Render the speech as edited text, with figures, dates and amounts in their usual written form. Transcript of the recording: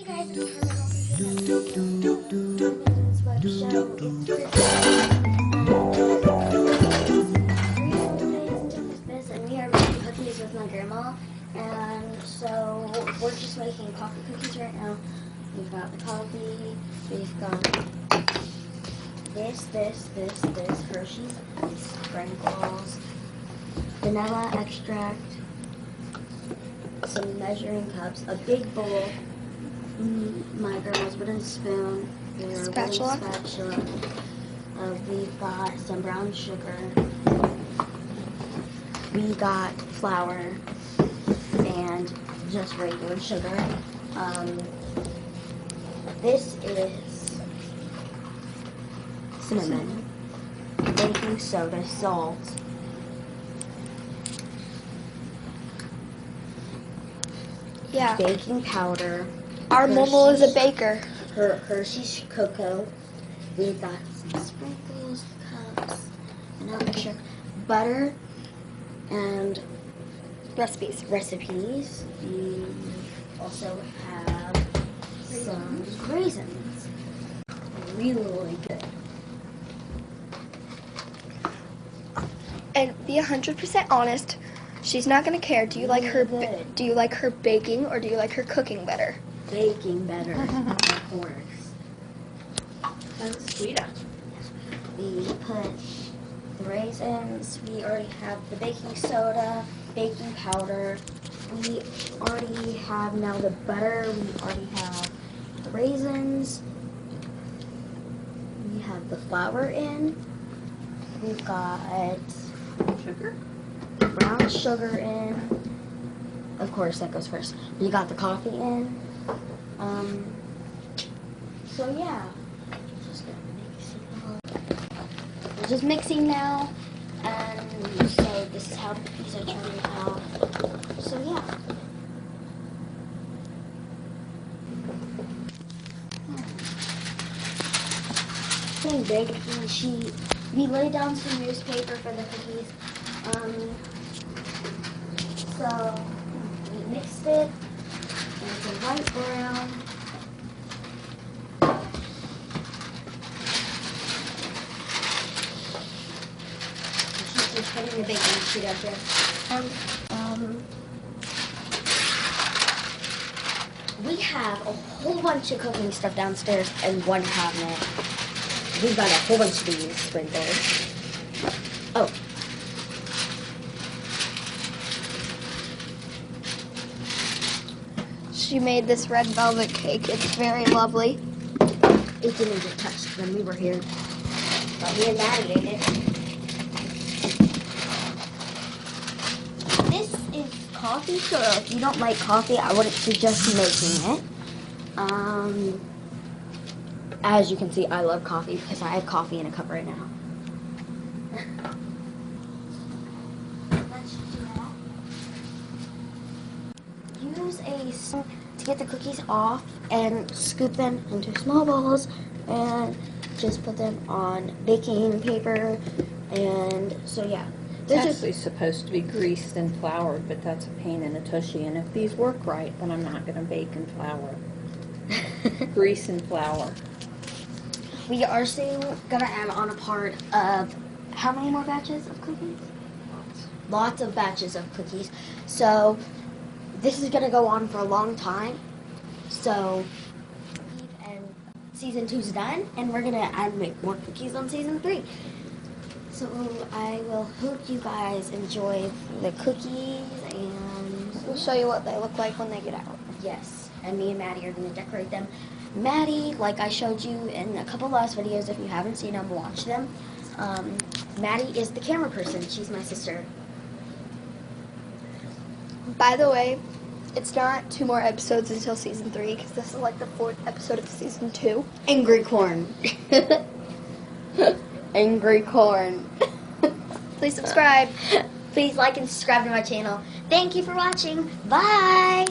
Hey guys, it's Carmon S. And we are making cookies with my grandma, and so we're just making coffee cookies right now. We've got the coffee, we've got this Hershey's sprinkles, vanilla extract, some measuring cups, a big bowl, my grandma's wooden spoon, their Spatula. wooden spatula. We've got some brown sugar. We got flour and just regular sugar. This is cinnamon, baking soda, salt, Yeah. baking powder. Our Momo is a baker. Hershey's cocoa. We've got some sprinkles, cups, vanilla extract, butter, and Recipes. We also have some raisins. Really good. And be 100% honest. She's not gonna care. Do you like her? Good. Do you like her baking or do you like her cooking better? Baking better, of course. That's sweeter. We put the raisins. We already have the baking soda, baking powder. We already have now the butter. We already have the raisins. We have the flour in. We've got Sugar? brown sugar in. Of course, that goes first. We got the coffee in. So yeah, we're just mixing now, and so this is how the cookies are turning out. So yeah. Getting big and sheet. We laid down some newspaper for the cookies. So we mixed it, and it's a light brown. She's just putting the baking sheet up there. We have a whole bunch of cooking stuff downstairs in one cabinet. We've got a whole bunch of these sprinkles. Oh. She made this red velvet cake. It's very lovely. It didn't get touched when we were here. But me and Maddie ate it. This is coffee, so if you don't like coffee, I wouldn't suggest making it. As you can see, I love coffee because I have coffee in a cup right now. Use a spoon to get the cookies off and scoop them into small balls and just put them on baking paper. And so yeah, It's actually supposed to be greased and floured, but that's a pain in a tushy. And if these work right, then I'm not going to bake and flour. Grease and flour. We are soon gonna add on a part of how many more batches of cookies? Lots of batches of cookies. So this is gonna go on for a long time. So and season 2's done, and we're gonna make more cookies on season 3. So I will hope you guys enjoy the cookies, and We'll show you what they look like when they get out. yes, and me and Maddie are gonna decorate them. Maddie, like I showed you in a couple last videos, if you haven't seen them, watch them. Maddie is the camera person. She's my sister. By the way, it's not 2 more episodes until season 3 because this is like the 4th episode of season 2. Angry corn. Angry corn. Please subscribe. Please like and subscribe to my channel. Thank you for watching. Bye.